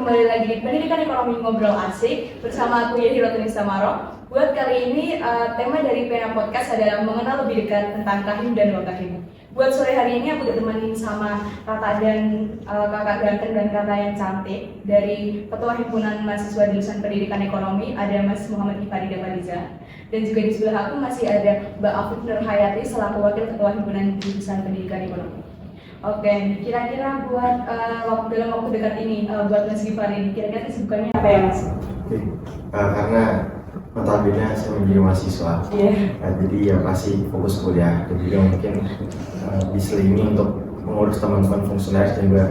kembali lagi di Pendidikan Ekonomi Ngobrol Asik bersama aku Yahya Rotuni Samaro. Buat kali ini tema dari Pena Podcast adalah mengenal lebih dekat tentang kahim dan wakahim. Buat sore hari ini aku ditemani sama kakak dan kakak ganteng dan kakak yang cantik dari Ketua Himpunan Mahasiswa Jurusan Pendidikan Ekonomi, ada Mas Muhammad Ifarida Fariza. Dan juga di sebelah aku masih ada Mbak Afif Nurhayati selaku Wakil Ketua Himpunan Jurusan Pendidikan Ekonomi. Oke, kira-kira buat dalam waktu dekat ini, buat Mas Givari, kira-kira kesibukannya apa ya Mas? Karena notabene saya menjadi mahasiswa, jadi ya pasti fokus kuliah, dan juga mungkin diselingi untuk mengurus teman-teman fungsionaris dan juga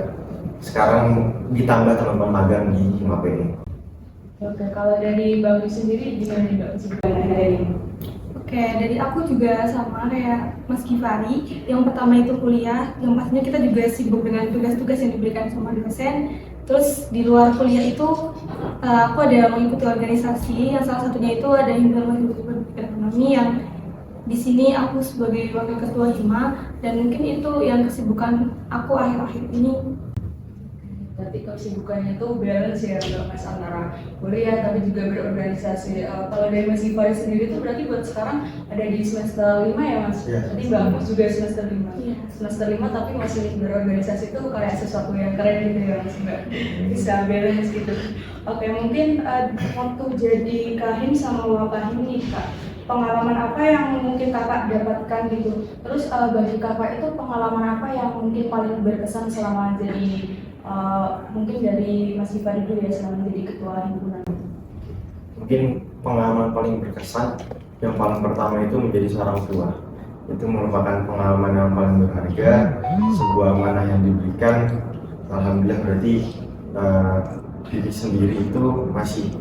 sekarang ditambah teman-teman magang di HIMAPE. Oke, kalau dari Bang sendiri gimana nih Mbak kesibukannya hari ini? Oke, dari aku juga sama kayak Mas Givari. Yang pertama itu kuliah, yang pastinya kita juga sibuk dengan tugas-tugas yang diberikan sama dosen. Terus di luar kuliah itu aku ada mengikuti organisasi, yang salah satunya itu ada Himpunan Mahasiswa Pendidikan Ekonomi yang di sini aku sebagai wakil ketua Hima, dan mungkin itu yang kesibukan aku akhir-akhir ini. Berarti kesibukannya itu balance ya Mas antara kuliah tapi juga berorganisasi. Kalau dari Mas Givari sendiri itu berarti buat sekarang ada di semester 5 ya Mas? Tadi Mbak Agus juga semester 5. Semester 5 tapi masih berorganisasi itu kayak sesuatu yang keren gitu ya Mas, Mbak. Bisa balance gitu. Oke, mungkin waktu jadi kahim sama wakahim nih Kak, pengalaman apa yang mungkin kakak dapatkan gitu? Terus bagi kakak itu pengalaman apa yang mungkin paling berkesan selama jadi mungkin dari Mas Givari dulu ya selama jadi ketua himpunan? Mungkin pengalaman paling berkesan yang paling pertama itu menjadi seorang tua. Itu merupakan pengalaman yang paling berharga, sebuah amanah yang diberikan. Alhamdulillah berarti diri sendiri itu masih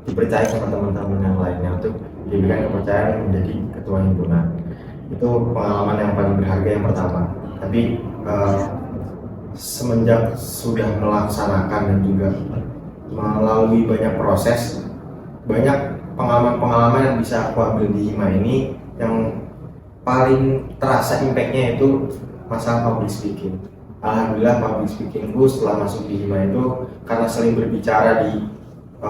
dipercaya sama teman-teman yang lainnya untuk diberikan kepercayaan menjadi ketua himpunan. Itu pengalaman yang paling berharga yang pertama. Tapi semenjak sudah melaksanakan dan juga melalui banyak proses, banyak pengalaman-pengalaman yang bisa aku ambil di HIMA ini, yang paling terasa impact-nya itu masalah public speaking. Alhamdulillah public speaking-ku setelah masuk di HIMA itu karena sering berbicara di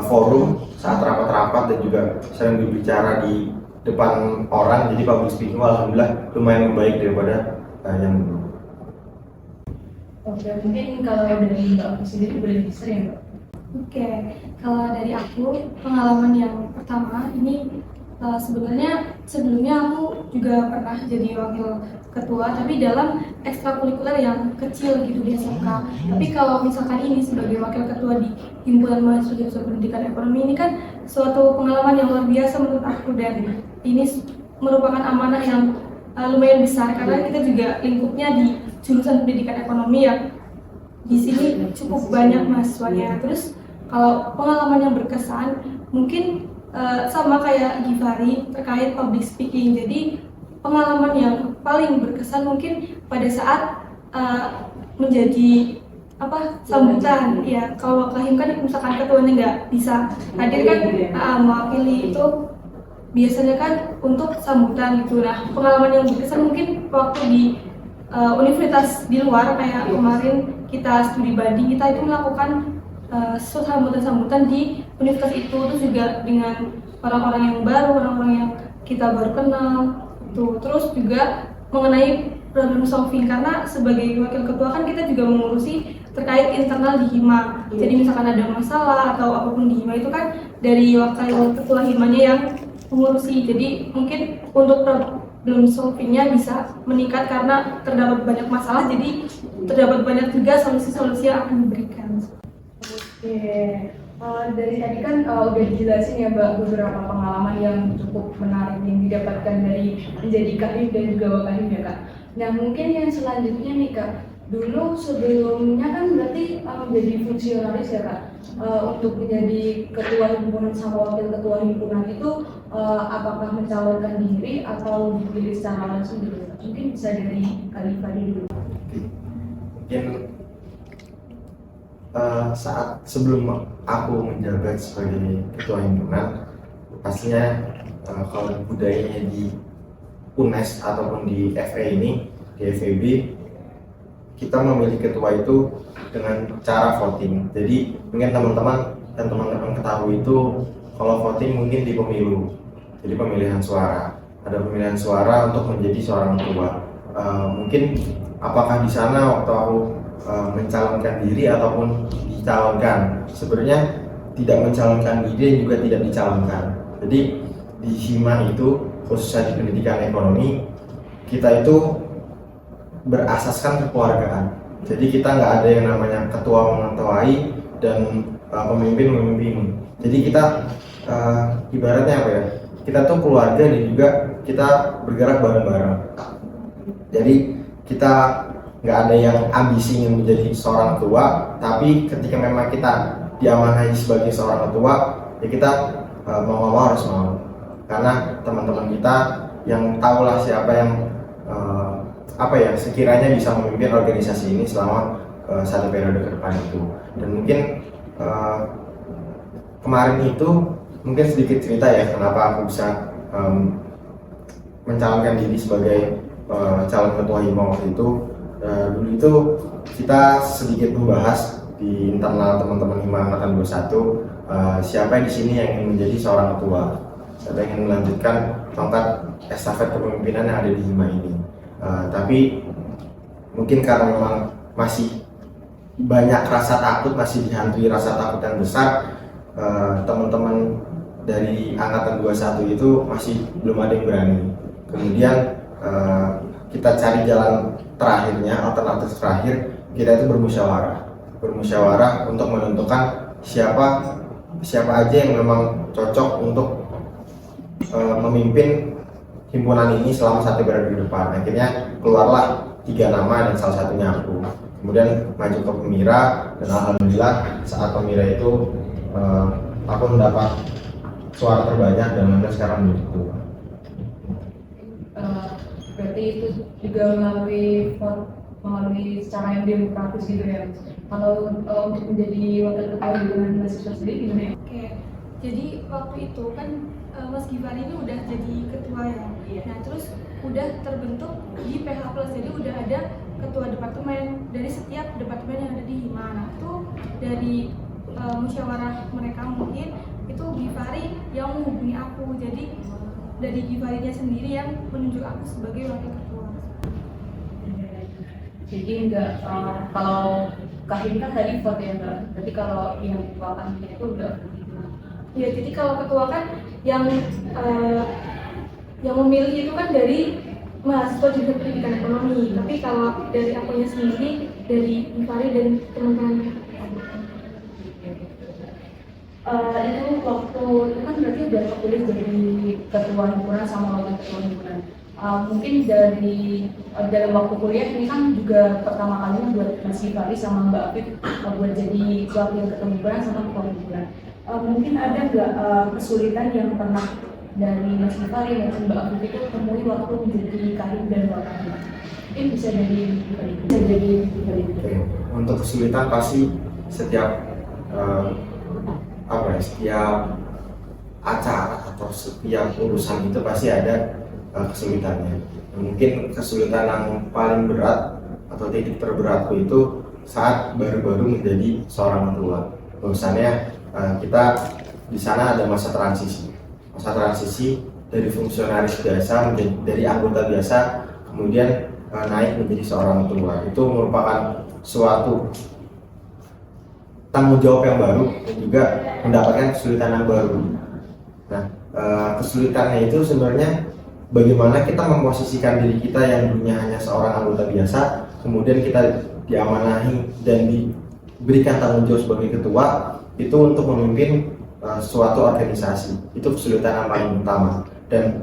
forum saat rapat-rapat dan juga sering berbicara di depan orang, jadi public speaking alhamdulillah lumayan baik daripada yang dulu. Oke, mungkin kalau dari Mbak Agus sendiri boleh di-share ya Mbak? Oke, kalau dari aku pengalaman yang pertama ini sebenarnya sebelumnya aku juga pernah jadi wakil ketua, tapi dalam ekstrakurikuler yang kecil gitu di SMK. Tapi kalau misalkan ini sebagai wakil ketua di Himpunan Mahasiswa Jurusan Pendidikan Ekonomi, ini kan suatu pengalaman yang luar biasa menurut aku, dan ini merupakan amanah yang lumayan besar karena kita juga lingkupnya di jurusan pendidikan ekonomi yang di sini cukup banyak mahasiswanya. Terus kalau pengalaman yang berkesan mungkin sama kayak Givari terkait public speaking. Jadi pengalaman yang paling berkesan mungkin pada saat menjadi sambutan ya. Kalau kahim kan misalkan ketuanya nggak bisa hadir kan, mewakili itu biasanya kan untuk sambutan gitu. Nah, pengalaman yang berkesan mungkin waktu di universitas di luar, kayak kemarin kita studi banding, kita itu melakukan sambutan-sambutan di universitas itu, terus juga dengan orang-orang yang baru, orang-orang yang kita baru kenal tuh. Terus juga mengenai problem solving, karena sebagai wakil ketua kan kita juga mengurusi terkait internal di HIMA. Jadi misalkan ada masalah atau apapun di HIMA itu kan dari wakil ketua HIMA-nya yang mengurusi. Jadi mungkin untuk problem solvingnya bisa meningkat karena terdapat banyak masalah, jadi terdapat banyak juga solusi-solusi yang akan diberikan. Oke, dari tadi kan udah dijelasin ya Mbak beberapa pengalaman yang cukup menarik yang didapatkan dari menjadi kahim dan juga wakahim ya Kak. Nah mungkin yang selanjutnya nih Kak, dulu sebelumnya kan berarti menjadi fungsionaris ya Kak, untuk menjadi ketua himpunan sama wakil ketua himpunan itu apakah mencalonkan diri atau dipilih secara langsung gitu? Mungkin bisa dari Givari dulu. Mungkin saat sebelum aku menjabat sebagai ketua himpunan, pastinya kalau budayanya di UNES ataupun di FE ini, di FEB, kita memilih ketua itu dengan cara voting. Jadi mungkin teman-teman ketahui itu kalau voting mungkin di pemilu, jadi pemilihan suara. Ada pemilihan suara untuk menjadi seorang ketua. Mungkin apakah di sana waktu aku mencalonkan diri ataupun dicalonkan, sebenarnya tidak mencalonkan diri juga tidak dicalonkan. Jadi di HIMA itu khususnya di pendidikan ekonomi kita itu berasaskan kekeluargaan. Jadi kita nggak ada yang namanya ketua mengetuai dan pemimpin memimpin. Jadi kita ibaratnya apa ya? Kita tuh keluarga dan juga kita bergerak bareng-bareng. Jadi kita nggak ada yang ambisi ingin menjadi seorang ketua, tapi ketika memang kita diamanahi sebagai seorang ketua, ya kita mau nggak mau harus mau. Karena teman-teman kita yang tahulah siapa yang sekiranya bisa memimpin organisasi ini selama satu periode ke depan itu. Dan mungkin kemarin itu mungkin sedikit cerita ya kenapa aku bisa mencalonkan diri sebagai calon ketua HIMA waktu itu. Dulu itu kita sedikit membahas di internal teman-teman HIMA angkatan 21 siapa di sini yang ingin menjadi seorang ketua, siapa yang ingin melanjutkan tongkat estafet kepemimpinan yang ada di HIMA ini. Tapi mungkin karena memang masih banyak rasa takut, masih dihantui rasa takut yang besar, teman-teman dari angkatan 21 itu masih belum ada yang berani. Kemudian kita cari jalan terakhirnya, alternatif terakhir, kita itu bermusyawarah untuk menentukan siapa aja yang memang cocok untuk memimpin himpunan ini selama satu periode ke depan. Akhirnya keluarlah 3 nama dan salah satunya aku. Kemudian maju ke Pemira dan alhamdulillah saat Pemira itu aku mendapat suara terbanyak dan alhamdulillah sekarang menjadi ketua. Berarti itu juga melalui secara yang demokratis gitu ya. Kalau untuk menjadi wakil ketua himpunan mahasiswa sendiri gimana ya? Oke, jadi waktu itu kan Mas Givari ini udah jadi ketua ya. Nah terus udah terbentuk di PH Plus, jadi udah ada ketua departemen dari setiap departemen yang ada di HIMA. Nah itu dari musyawarah mereka mungkin itu Givari yang menghubungi aku, jadi dari Givarinya sendiri yang menunjuk aku sebagai wakil ketua. Jadi enggak kalau Kahim kan tadi vote ya enggak, berarti kalau yang dikeluarkan itu udah begitu. Ya jadi kalau ketua kan yang memilih itu kan dari mahasiswa jurusan pendidikan ekonomi, tapi kalau dari akunya sendiri dari Givari dan teman-temannya. Itu waktu itu kan berarti udah kepilih jadi ketua himpunan sama wakil ketua himpunan. Mungkin dari dalam waktu kuliah ini kan juga pertama kalinya buat Mas Givari sama Mbak Afif buat jadi wakil ketua himpunan sama ketua himpunan. Mungkin ada nggak kesulitan yang pernah dari Mas Givari dan Mbak Afif itu temui waktu menjadi kahim dan wakil? Mungkin bisa jadi Untuk kesulitan pasti setiap setiap acara atau setiap urusan itu pasti ada kesulitannya. Mungkin kesulitan yang paling berat atau titik terberatku itu saat baru-baru menjadi seorang ketua. Bahwasannya kita di sana ada masa transisi dari fungsionaris biasa menjadi dari anggota biasa kemudian naik menjadi seorang ketua. Itu merupakan suatu tanggung jawab yang baru dan juga mendapatkan kesulitan yang baru. Nah, kesulitannya itu sebenarnya bagaimana kita memposisikan diri kita yang dulunya hanya seorang anggota biasa, kemudian kita diamanahi dan diberikan tanggung jawab sebagai ketua itu untuk memimpin suatu organisasi. Itu kesulitan yang paling utama. Dan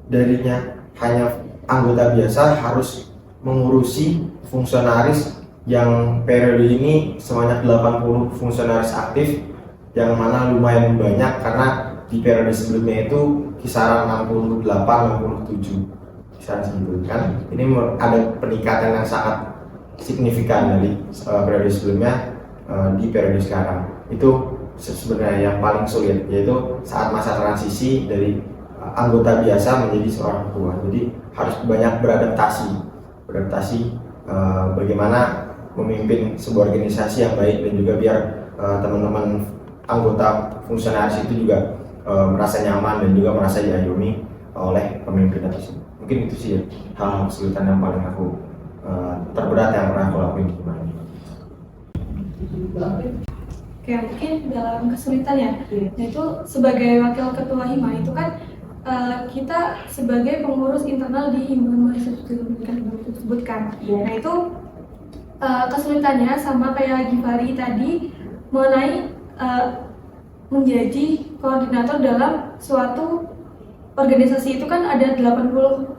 darinya hanya anggota biasa harus mengurusi fungsionaris yang periode ini sebanyak 80 fungsionaris aktif, yang mana lumayan banyak karena di periode sebelumnya itu kisaran 68-67 kisaran segitu kan. Ini ada peningkatan yang sangat signifikan dari periode sebelumnya di periode sekarang. Itu sebenarnya yang paling sulit, yaitu saat masa transisi dari anggota biasa menjadi seorang ketua. Jadi harus banyak beradaptasi bagaimana memimpin sebuah organisasi yang baik, dan juga biar teman-teman anggota fungsionaris itu juga merasa nyaman dan juga merasa diayomi oleh pemimpin tersebut. Mungkin itu sih hal kesulitan yang paling aku terberat yang pernah aku lakuin gimana. Oke, mungkin dalam kesulitan ya, yaitu sebagai wakil ketua hima itu kan kita sebagai pengurus internal di himpunan mahasiswa disebutkan. Nah itu kesulitannya sama kayak Givari tadi mengenai menjadi koordinator dalam suatu organisasi. Itu kan ada 80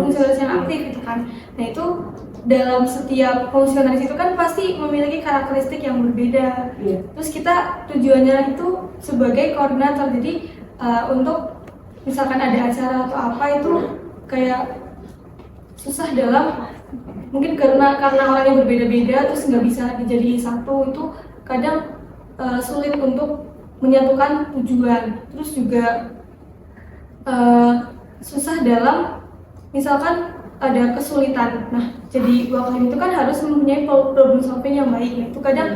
fungsionaris yang aktif gitu kan. Nah itu dalam setiap fungsionaris itu kan pasti memiliki karakteristik yang berbeda. Terus kita tujuannya itu sebagai koordinator, jadi untuk misalkan ada acara atau apa itu kayak susah dalam, mungkin karena orangnya berbeda-beda terus nggak bisa dijadiin satu, itu kadang sulit untuk menyatukan tujuan. Terus juga susah dalam misalkan ada kesulitan. Nah, jadi wakil itu kan harus mempunyai problem solving yang baik. Nah, itu kadang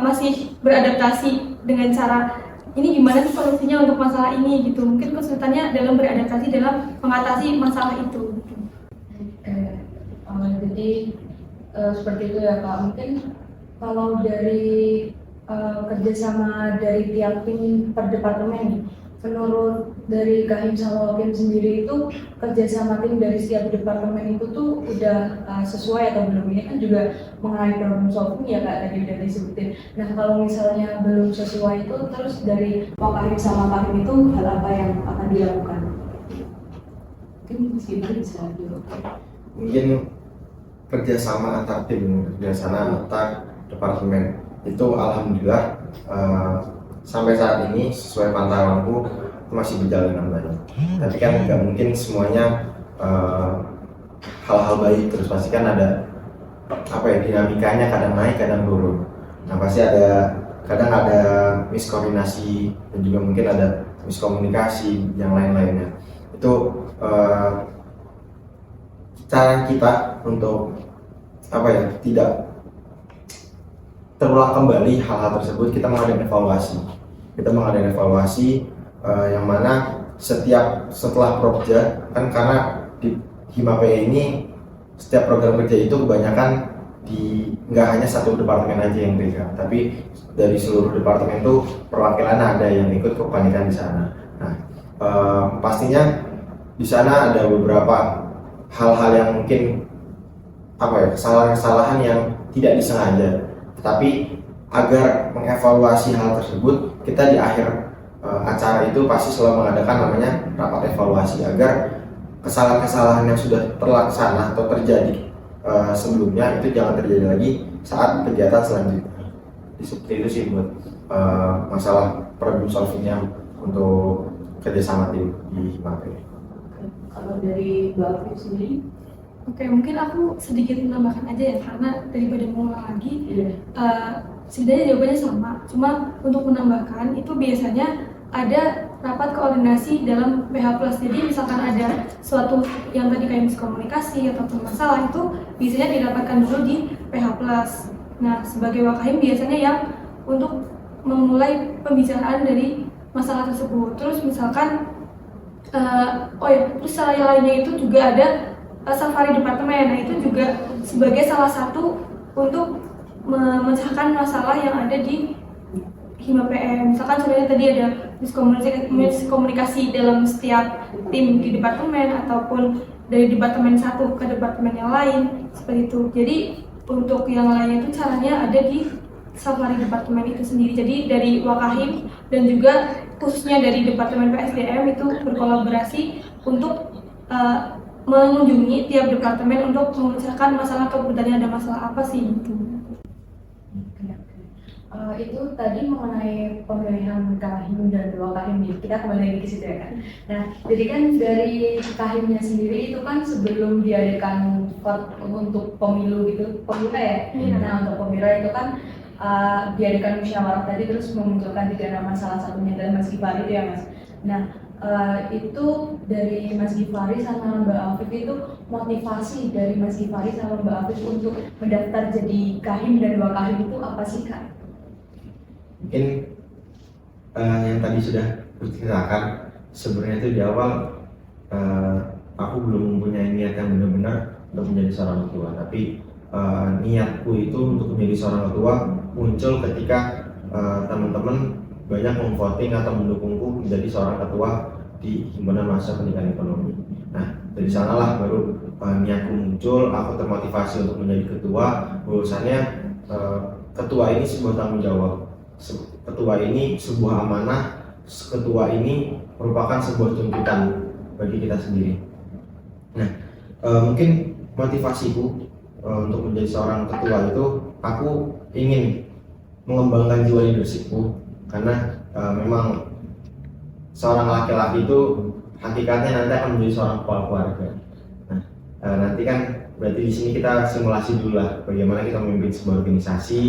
masih beradaptasi dengan cara ini gimana sih solusinya untuk masalah ini gitu. Mungkin kesulitannya dalam beradaptasi dalam mengatasi masalah itu. Jadi seperti itu ya Kak. Mungkin kalau dari kerjasama dari tiap tim per departemen, menurut dari Kahim sama Wakim sendiri itu kerjasama tim dari setiap departemen itu tuh udah sesuai atau belum? Ini kan juga mengenai problem solving ya Kak, tadi udah disebutin. Nah kalau misalnya belum sesuai itu, terus dari Wakahim sama Kahim itu hal apa yang akan dilakukan? Mungkin bisa dulu. Mungkin kerjasama antar tim, kerjasama antar departemen itu alhamdulillah sampai saat ini sesuai pantauanku masih berjalan dengan baik. Tapi kan nggak mungkin semuanya hal-hal baik terus, pasti kan ada dinamikanya, kadang naik kadang turun. Nah pasti kadang ada miskoordinasi dan juga mungkin ada miskomunikasi yang lain-lainnya. Itu cara kita untuk tidak terulang kembali hal-hal tersebut. Kita mengadakan evaluasi yang mana setelah Prokja kan, karena di Hima PE ini setiap program kerja itu kebanyakan nggak hanya satu departemen aja yang pegang, tapi dari seluruh departemen itu perwakilan ada yang ikut kepanikan di sana. Nah pastinya di sana ada beberapa hal-hal yang mungkin kesalahan-kesalahan yang tidak disengaja, tetapi agar mengevaluasi hal tersebut, kita di akhir acara itu pasti selalu mengadakan namanya rapat evaluasi, agar kesalahan-kesalahan yang sudah terlaksana atau terjadi sebelumnya itu jangan terjadi lagi saat kegiatan selanjutnya. Seperti itu sih buat masalah problem solvingnya untuk kerjasama tim di Hima PE. Kalau dari Mbak Afif sendiri? Oke, mungkin aku sedikit menambahkan aja ya, karena daripada mengulang lagi, sebenarnya jawabannya sama. Cuma untuk menambahkan, itu biasanya ada rapat koordinasi dalam PH+. Jadi misalkan ada suatu yang tadi kayak miskomunikasi ataupun masalah, itu biasanya dirapatkan dulu di PH+. Nah, sebagai Wakahim biasanya yang untuk memulai pembicaraan dari masalah tersebut. Terus misalkan, terus lainnya itu juga ada safari departemen. Nah itu juga sebagai salah satu untuk memecahkan masalah yang ada di Hima PE. Misalkan sebenarnya tadi ada miskomunikasi dalam setiap tim di departemen ataupun dari departemen satu ke departemen yang lain, seperti itu. Jadi untuk yang lainnya itu caranya ada di safari departemen itu sendiri. Jadi dari Wakahim dan juga khususnya dari departemen PSDM itu berkolaborasi untuk mengunjungi tiap departemen untuk memecahkan masalah, kebutuhannya ada masalah apa sih itu. Itu tadi mengenai pemilihan Kahim dan Wakahim, kita kembali lagi ke situ ya kan. Nah, jadi kan dari Kahimnya sendiri itu kan sebelum diadakan vote untuk pemilu gitu, pemula ya. Nah, untuk pemilu itu kan diadakan musyawarah tadi, terus memunculkan 3 nama, salah satunya adalah Mas Givari itu ya Mas. Nah, itu dari Mas Gifari sama Mbak Afif itu motivasi dari Mas Gifari sama Mbak Afif untuk mendaftar jadi kahim dan wakahim itu apa sih Kak? Mungkin yang tadi sudah diceritakan, sebenarnya itu di awal aku belum mempunyai niat yang benar-benar untuk menjadi seorang ketua, tapi niatku itu untuk menjadi seorang ketua muncul ketika teman-teman banyak memvoting atau mendukungku menjadi seorang ketua di Himpunan Mahasiswa Pendidikan Ekonomi. Nah, dari sanalah baru niatku muncul, aku termotivasi untuk menjadi ketua. Bahwasannya ketua ini sebuah tanggung jawab, ketua ini sebuah amanah, ketua ini merupakan sebuah tuntutan bagi kita sendiri. Nah, mungkin motivasiku untuk menjadi seorang ketua itu, aku ingin mengembangkan jiwa leadershipku, karena memang seorang laki-laki itu hakikatnya nanti akan menjadi seorang kepala keluarga. Nah, nanti kan berarti di sini kita simulasi dulu lah bagaimana kita memimpin sebuah organisasi,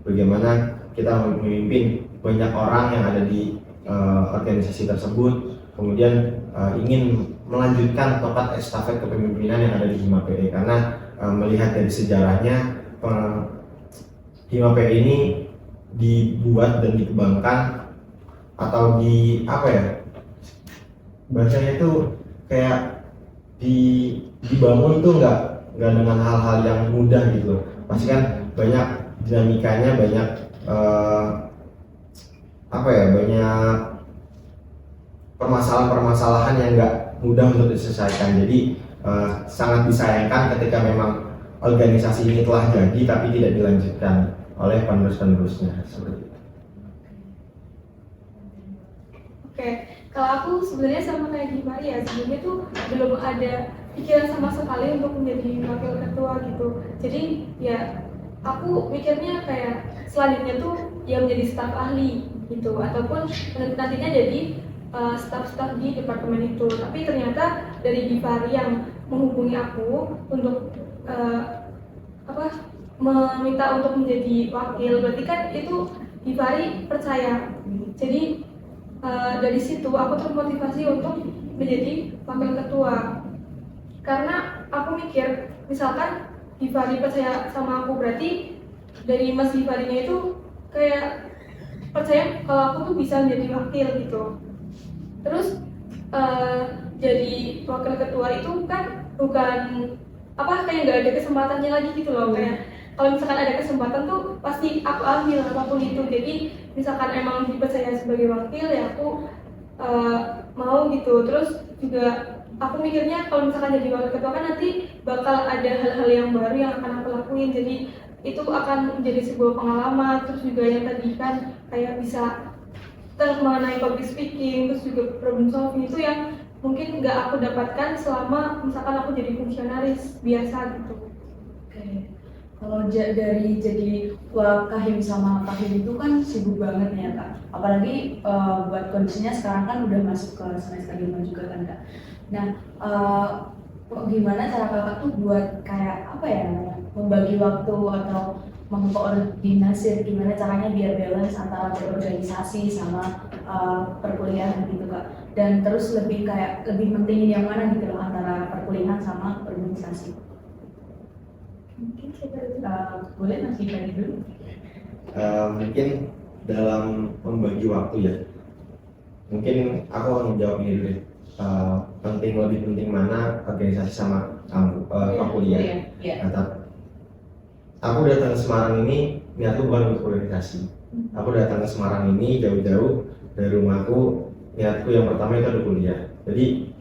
bagaimana kita memimpin banyak orang yang ada di organisasi tersebut, kemudian ingin melanjutkan tongkat estafet kepemimpinan yang ada di Hima PE, karena melihat dari sejarahnya Hima PE ini dibuat dan dikembangkan atau bahasanya itu kayak dibangun tuh nggak dengan hal-hal yang mudah gitu loh. Pasti kan banyak dinamikanya, banyak banyak permasalahan-permasalahan yang nggak mudah untuk diselesaikan. Jadi sangat disayangkan ketika memang organisasi ini telah jadi tapi tidak dilanjutkan oleh penerus-penerusnya seperti itu. Oke, kalau aku sebenarnya sama kayak Gimari ya, sebelumnya tuh belum ada pikiran sama sekali untuk menjadi wakil ketua gitu. Jadi ya aku mikirnya kayak selanjutnya tuh yang menjadi staf ahli gitu, ataupun nantinya jadi staf-staf di departemen itu. Tapi ternyata dari Gifari yang menghubungi aku untuk meminta untuk menjadi wakil, berarti kan itu Gifari percaya. Jadi dari situ aku termotivasi untuk menjadi wakil ketua, karena aku mikir misalkan Gifari percaya sama aku, berarti dari Mas Gifarinya itu kayak percaya kalau aku tuh bisa menjadi wakil gitu. Terus jadi wakil ketua itu kan bukan kayak nggak ada kesempatannya lagi gitu loh. Kayak kalau misalkan ada kesempatan tuh pasti aku ambil apapun itu. Jadi misalkan emang dipercaya sebagai wakil ya aku mau gitu. Terus juga aku mikirnya kalau misalkan jadi wakil ketua kan nanti bakal ada hal-hal yang baru yang akan aku lakuin. Jadi itu akan menjadi sebuah pengalaman. Terus juga yang tadi kan kayak bisa mengenai public speaking, terus juga problem solving, itu yang mungkin nggak aku dapatkan selama misalkan aku jadi fungsionaris biasa gitu. Oke. Kalau dari jadi kahim sama kahim itu kan sibuk banget ya Kak. Apalagi buat kondisinya sekarang kan udah masuk ke semester 5 juga kan Kak. Nah, gimana cara Kakak tuh buat kayak membagi waktu atau mengkoordinasi gimana caranya biar balance antara berorganisasi sama perkuliahan gitu Kak. Dan terus lebih pentingin yang mana gitu loh antara perkuliahan sama organisasi. Mungkin boleh Mas Gifari dulu. Mungkin dalam membagi waktu ya, mungkin aku akan menjawab ini dulu. Lebih penting mana organisasi sama perkuliahan. Aku datang ke Semarang ini niatku bukan untuk organisasi. Aku datang ke Semarang ini jauh-jauh dari rumahku, niatku yang pertama itu ada kuliah. Jadi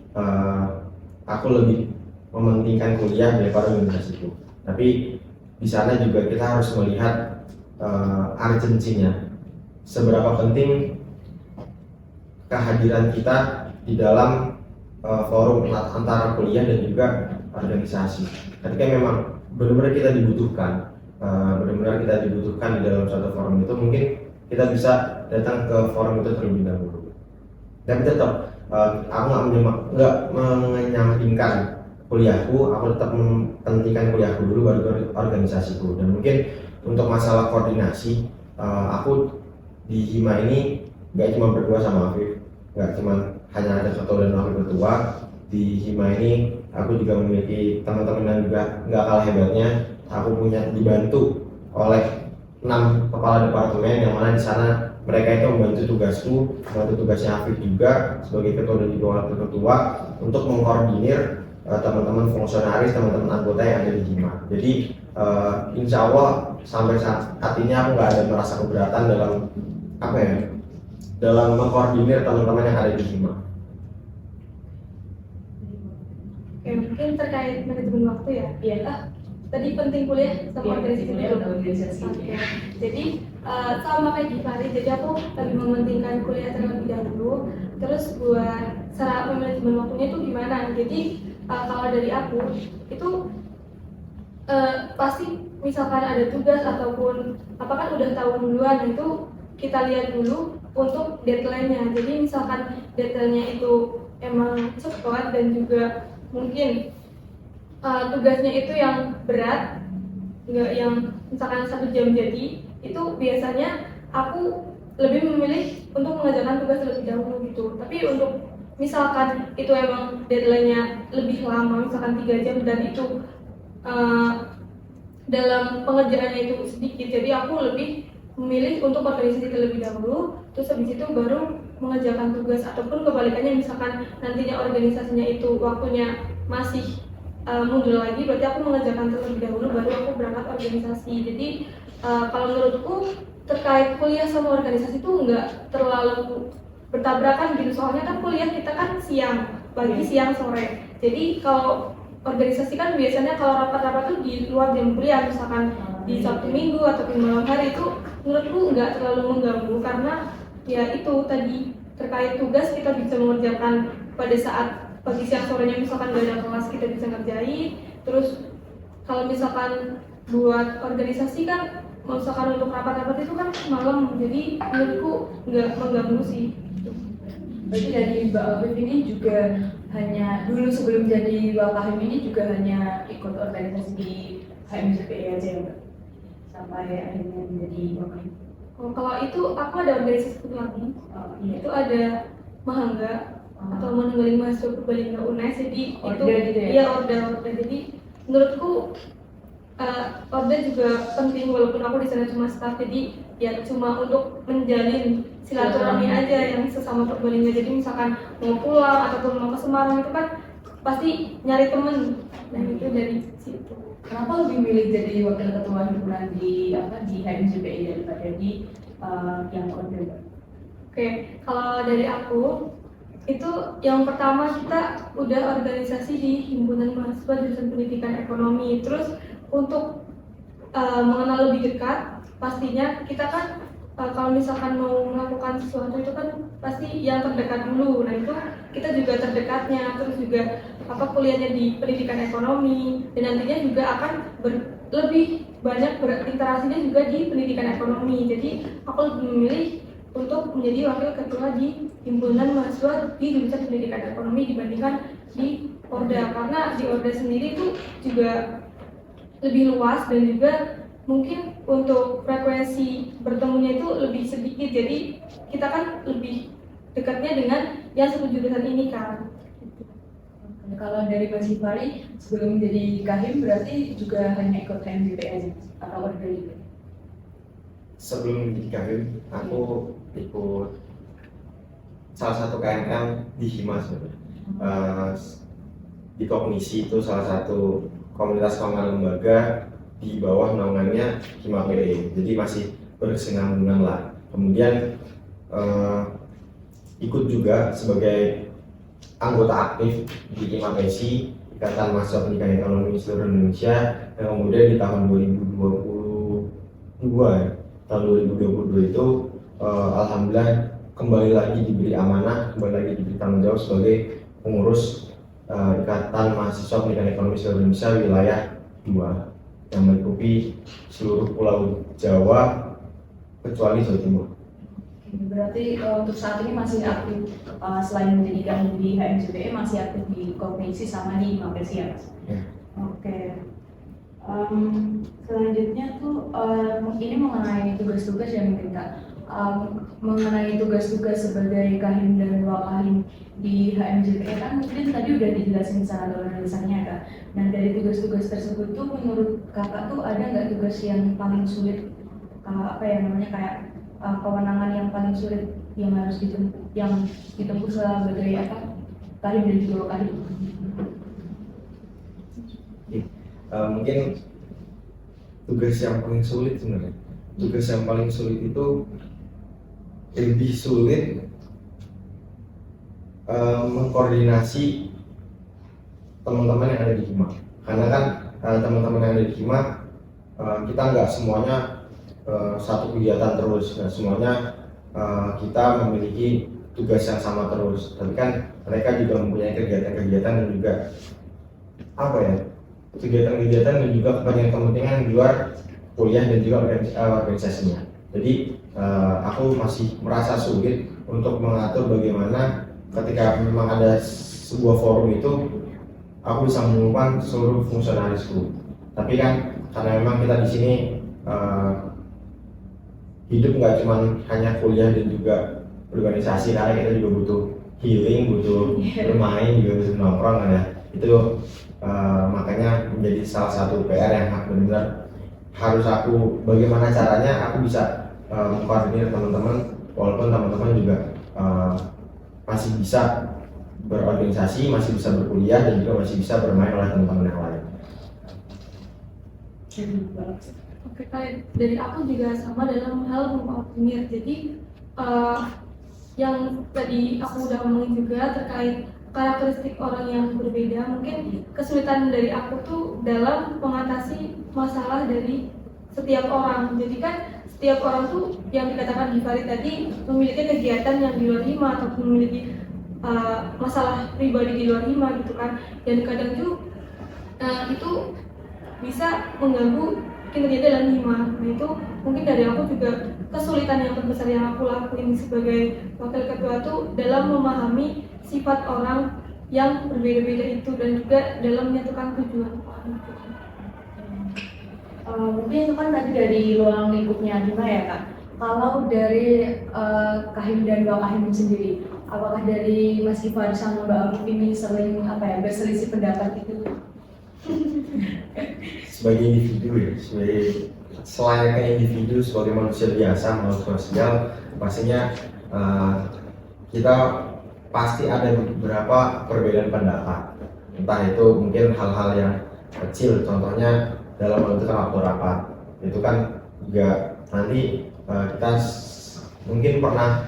aku lebih mementingkan kuliah daripada organisasiku. Tapi di sana juga kita harus melihat urgensinya, seberapa penting kehadiran kita di dalam forum antara kuliah dan juga organisasi. Ketika memang benar-benar kita dibutuhkan, di dalam suatu forum itu, mungkin kita bisa datang ke forum itu terlebih dahulu. Dan tetap aku nggak menyampingkan kuliahku, aku tetap mementingkan kuliahku dulu baru organisasiku. Dan mungkin untuk masalah koordinasi, aku di Hima ini nggak cuma berdua sama Afif, nggak cuma hanya ada ketua dan wakil ketua. Di Hima ini aku juga memiliki teman-teman yang juga nggak kalah hebatnya. Aku punya dibantu oleh 6 kepala departemen, yang mana di sana mereka itu membantu tugasku, membantu tugasnya Afif juga sebagai ketua dan juga wakil ketua untuk mengkoordinir teman-teman fungsionaris, teman-teman anggota yang ada di Hima. Jadi insya Allah sampai saat ini aku nggak ada merasa keberatan dalam mengkoordinir teman-teman yang ada di Hima. Oke, mungkin terkait manajemen waktu ya. Iya. Tadi penting kuliah sama organisasi kuliah dulu. atau organisasi. Oke. Jadi sama kayak Gifari, jadi aku lebih mementingkan kuliah terlebih dahulu. Terus buat cara manajemen waktunya itu gimana? Jadi kalau dari aku itu pasti misalkan ada tugas ataupun apa kan udah tahu duluan, itu kita lihat dulu untuk deadline-nya. Jadi misalkan deadline-nya itu emang cepat dan juga mungkin tugasnya itu yang berat, nggak yang misalkan 1 jam jadi, itu biasanya aku lebih memilih untuk mengerjakan tugas terlebih dahulu gitu. Tapi untuk misalkan itu emang deadline-nya lebih lama, misalkan 3 jam dan itu dalam pengerjaannya itu sedikit, jadi aku lebih memilih untuk organisasi terlebih dahulu, terus habis itu baru mengerjakan tugas. Ataupun kebalikannya, misalkan nantinya organisasinya itu waktunya masih mundur lagi, berarti aku mengerjakan terlebih dahulu baru aku berangkat organisasi. Jadi kalau menurutku terkait kuliah sama organisasi itu nggak terlalu bertabrakan gitu, soalnya kan kuliah kita kan siang, pagi, siang, sore. Jadi kalau organisasi kan biasanya kalau rapat-rapat tuh di luar jam kuliah, misalkan di Sabtu Minggu atau di malam hari, itu menurutku nggak terlalu mengganggu karena ya itu tadi terkait tugas kita bisa mengerjakan pada saat pagi, siang, sorenya, misalkan gak ada kelas kita bisa ngerjain. Terus kalau misalkan buat organisasi kan misalkan untuk rapat-rapat itu kan malam, jadi menurutku nggak mengganggu sih. Berarti dari Mbak Afif ini juga hanya dulu sebelum jadi Wakahim ini juga hanya ikut organisasi di HMJPE aja ya Mbak? Sampai akhirnya menjadi Wakahim. Kalau itu aku ada organisasi satu lagi, itu ada Mahangga atau Menenggeling Mahasiswa Purbalingga UNES. Jadi Orda itu gitu ya? iya orda. Jadi menurutku orda juga penting, walaupun aku di sana cuma staff, jadi ya cuma untuk menjalin silaturahmi aja yang sesama Purbalingga. Jadi misalkan mau pulang ataupun mau ke Semarang itu kan pasti nyari temen, dan itu dari situ. Kenapa lebih milih jadi wakil ketua himpunan di HMJPE daripada di yang order? Oke, kalau dari aku itu yang pertama kita udah organisasi di himpunan mahasiswa jurusan pendidikan ekonomi. Terus untuk mengenal lebih dekat, pastinya kita kan kalau misalkan mau melakukan sesuatu itu kan pasti yang terdekat dulu. Nah itu kita juga terdekatnya, terus juga kuliahnya di pendidikan ekonomi, dan nantinya juga akan lebih banyak berinteraksinya juga di pendidikan ekonomi. Jadi aku lebih memilih untuk menjadi wakil ketua di himpunan mahasiswa di jurusan pendidikan ekonomi dibandingkan di Orda, karena di Orda sendiri itu juga lebih luas dan juga mungkin untuk frekuensi bertemunya itu lebih sedikit. Jadi kita kan lebih dekatnya dengan yang satu jurusan ini kan. Kalau dari Mas Gifari sebelum menjadi Kahim berarti juga hanya ikut HMJPE aja atau order juga? Sebelum menjadi Kahim, aku ikut salah satu KMM di Hima sebenarnya. Di Kognisi itu salah satu komunitas pengembangan lembaga di bawah naungannya Hima PE, jadi masih berkesinambungan lah. Kemudian ikut juga sebagai anggota aktif di Hima PSI, Ikatan Mahasiswa Pendidikan Ekonomi Seluruh Indonesia, yang kemudian di tahun 2022 itu alhamdulillah kembali lagi diberi amanah, kembali lagi diberi tanggung jawab sebagai pengurus Ikatan Mahasiswa Pendidikan Ekonomi Seluruh Indonesia wilayah 2 yang meliputi seluruh pulau Jawa kecuali Jawa Timur. Berarti untuk saat ini masih aktif selain menjadi Kahim di HMJPE masih aktif di Kognisi sama di Mapesi ya Mas? Ya. Oke. Selanjutnya tuh ini mengenai tugas-tugas yang mungkin Kak mengenai tugas-tugas sebagai kahim dan wakahim di HMJK kan mungkin tadi udah dijelasin secara lisannya Kak. Nah dari tugas-tugas tersebut tuh menurut Kakak tuh ada nggak tugas yang paling sulit, apa ya namanya kayak kewenangan yang paling sulit yang harus ditempuh sebagai kahim dan juga wakahim? Mungkin tugas yang paling sulit sebenarnya. Tugas yang paling sulit itu lebih sulit mengkoordinasi teman-teman yang ada di HIMA. Karena kan teman-teman yang ada di HIMA kita nggak semuanya satu kegiatan terus, nggak semuanya kita memiliki tugas yang sama terus. Tapi kan mereka juga mempunyai kegiatan-kegiatan dan juga kegiatan-kegiatan dan juga kepentingan-kepentingan di luar kuliah dan juga organisasinya. Jadi aku masih merasa sulit untuk mengatur bagaimana ketika memang ada sebuah forum itu aku bisa mengumpulkan seluruh fungsionalisku. Tapi kan karena memang kita di sini hidup nggak cuma hanya kuliah dan juga organisasi, karena kita juga butuh healing, butuh bermain, juga butuh nongkrong ya. Itu makanya menjadi salah satu PR yang benar-benar harus aku, bagaimana caranya aku bisa mengkoordinir teman-teman, walaupun teman-teman juga masih bisa berorganisasi, masih bisa berkuliah, dan juga masih bisa bermain oleh teman-teman yang lain. Oke, dari aku juga sama dalam hal mengkoordinir. Jadi yang tadi aku udah ngomongin juga terkait karakteristik orang yang berbeda, mungkin kesulitan dari aku tuh dalam mengatasi masalah dari setiap orang. Jadi kan setiap orang tuh yang dikatakan Givari tadi memiliki kegiatan yang di luar HIMA atau memiliki masalah pribadi di luar HIMA gitu kan, dan kadang tuh itu bisa mengganggu kinerja dalam HIMA. Nah itu mungkin dari aku juga kesulitan yang terbesar yang aku lakuin sebagai wakil ketua tuh dalam memahami sifat orang yang berbeda-beda itu dan juga dalam menyatukan tujuan. Mungkin itu kan tadi dari ruang lingkupnya HIMA ya Kak. Kalau dari kahim dan wakahim sendiri, apakah dari Mas Givari sama Mbak Afif ini sering berselisih pendapat gitu? Sebagai individu ya, selayaknya individu, sebagai manusia biasa, makhluk sosial, pastinya kita pasti ada beberapa perbedaan pendapat. Entah itu mungkin hal-hal yang kecil, contohnya dalam menentukan waktu rapat. Itu kan juga nanti kita mungkin pernah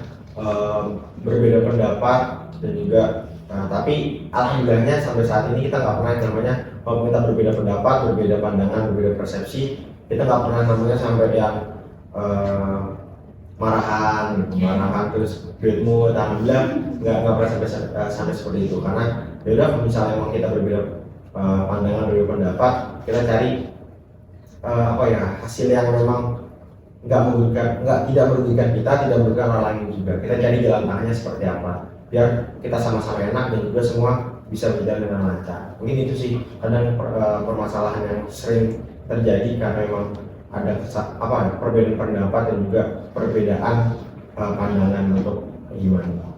berbeda pendapat dan juga tapi alhamdulillahnya sampai saat ini kita nggak pernah namanya kalau kita berbeda pendapat, berbeda pandangan, berbeda persepsi, kita nggak pernah namanya sampai yang marahan terus bad mood. Alhamdulillah nggak pernah sampai seperti itu, karena yaudah misalnya emang kita berbeda pandangan, berbeda pendapat, kita cari hasil yang memang tidak merugikan kita, tidak merugikan orang lain juga. Kita cari jalan tengahnya seperti apa biar kita sama-sama enak dan juga semua bisa berjalan dengan lancar. Mungkin itu sih kadang permasalahan yang sering terjadi karena memang ada perbedaan pendapat dan juga perbedaan pandangan untuk gimana.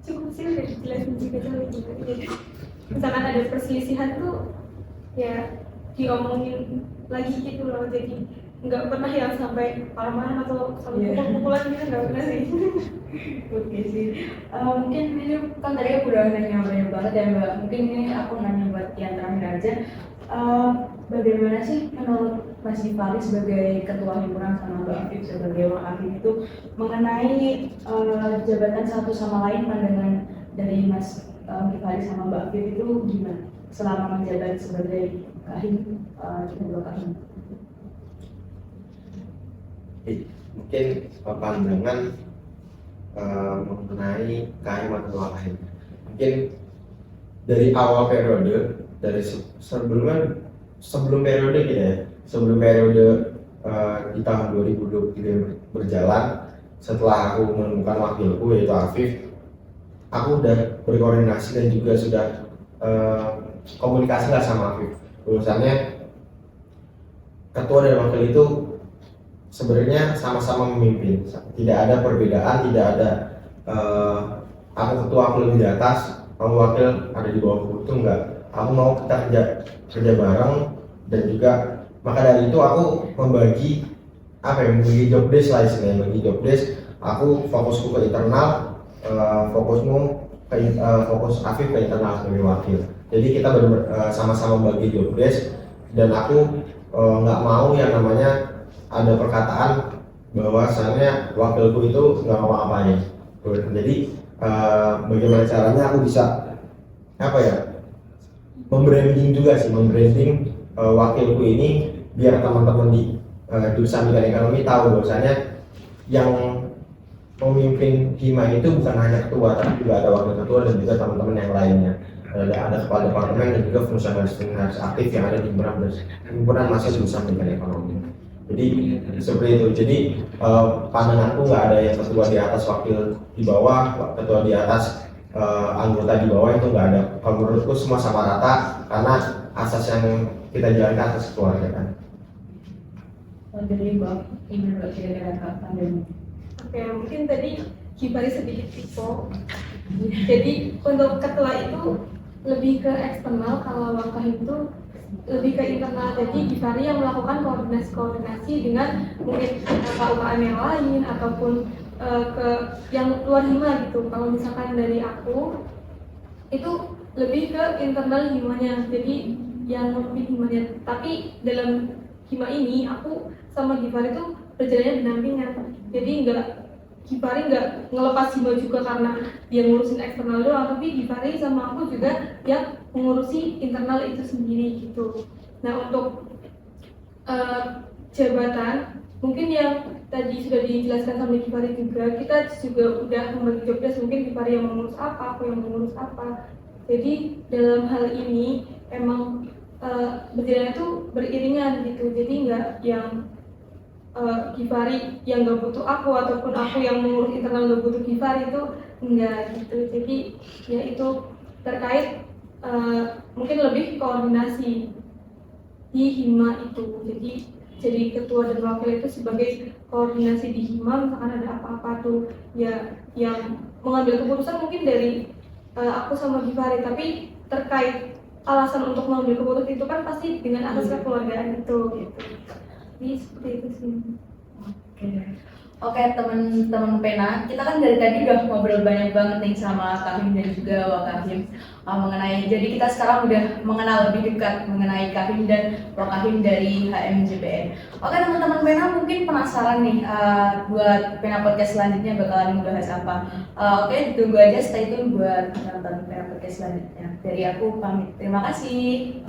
Cukup sih udah dijelasin juga jadi misalkan ada perselisihan tuh ya diomongin lagi gitu loh, jadi nggak pernah yang sampai marah-marah atau sampai pukul-pukulan gitu, nggak pernah sih. Oke sih, mungkin ini kan tadi aku udah nanya banyak banget ya Mbak, mungkin ini aku nanya buat yang terakhir aja. Bagaimana sih menurut Mas Givari sebagai ketua himpunan sama Mbak Afif sebagai wakil itu mengenai jabatan satu sama lain, pandangan dari Mas Givari sama Mbak Afif itu gimana selama menjabat sebagai kahim dan wakil? Mungkin pandangan mengenai kahim atau wakil, mungkin dari awal periode, dari sebelum periode gitu ya, sebelum periode di tahun 2023 berjalan, setelah aku menemukan wakilku yaitu Afif, aku udah berkoordinasi dan juga sudah komunikasi lah sama Afif. Urusannya ketua dan wakil itu sebenarnya sama-sama memimpin, tidak ada perbedaan, tidak ada aku ketua, aku lebih di atas, kamu wakil ada di bawahku, itu enggak. Aku mau kita kerja bareng, dan juga maka dari itu aku membagi membagi job desk lah istilahnya, membagi job desk. Aku fokusku ke internal, fokus Afif ke internal sebagai wakil. Jadi kita sama-sama bagi job desk, dan aku nggak mau yang namanya ada perkataan bahwasannya wakilku itu nggak mau ngapain. Jadi bagaimana caranya aku bisa membranding juga sih, membranding wakilku ini biar teman-teman di jurusan Mekanik Ekonomi tahu bahwasanya yang memimpin Hima itu bukan hanya ketua, tapi juga ada wakil ketua dan juga teman-teman yang lainnya. Ada kepala departemen dan juga fungsionaris aktif yang ada di himpunan mahasiswa jurusan Mekanik Ekonomi. Jadi seperti itu. Jadi pandanganku nggak ada yang ketua di atas, wakil di bawah, ketua di atas, anggota di bawah, itu nggak ada. Kalau menurutku semua sama rata, karena asas yang kita jalankan atas keluarga kan. Jadi Mbak, ini Mbak kira-kira kapan? Oke, mungkin tadi Gifari sedikit info. Jadi untuk ketua itu lebih ke eksternal, kalau Wakahim itu lebih ke internal. Jadi Gifari yang melakukan koordinasi dengan mungkin UKM yang lain ataupun ke yang luar Hima gitu. Kalau misalkan dari aku itu lebih ke internal Himanya, jadi yang lebih Himanya. Tapi dalam Hima ini aku sama Gifari itu berjalannya berdampingan. Jadi Gifari nggak ngelepas Hima juga karena dia ngurusin eksternal doang, tapi Gifari sama aku juga yang mengurusi internal itu sendiri gitu. Nah untuk jabatan mungkin yang tadi sudah dijelaskan sama Gifari juga, kita juga udah membagi job desk, mungkin Gifari yang mengurus apa, aku yang mengurus apa. Jadi dalam hal ini emang berjalan itu beriringan gitu, jadi nggak yang Gifari yang nggak butuh aku ataupun aku yang mengurus internal nggak butuh Gifari, itu enggak gitu. Jadi ya itu terkait mungkin lebih koordinasi di Hima itu. Jadi ketua dan wakil itu sebagai koordinasi di Hima, misalkan ada apa-apa tuh ya yang mengambil keputusan mungkin dari aku sama Gifari, tapi terkait alasan untuk mengambil keputusan itu kan pasti dengan asas kekeluargaan itu gitu. Jadi seperti itu sih. Oke teman-teman Pena, kita kan dari tadi udah ngobrol banyak banget nih sama Kahim dan juga Wakahim mengenai, jadi kita sekarang udah mengenal lebih dekat mengenai Kahim dan Wakahim dari HMJPN. Oke teman-teman Pena, mungkin penasaran nih buat Pena Podcast selanjutnya bakalan membahas apa. Oke, tunggu aja, stay tune buat nonton Pena Podcast selanjutnya. Dari aku pamit, terima kasih.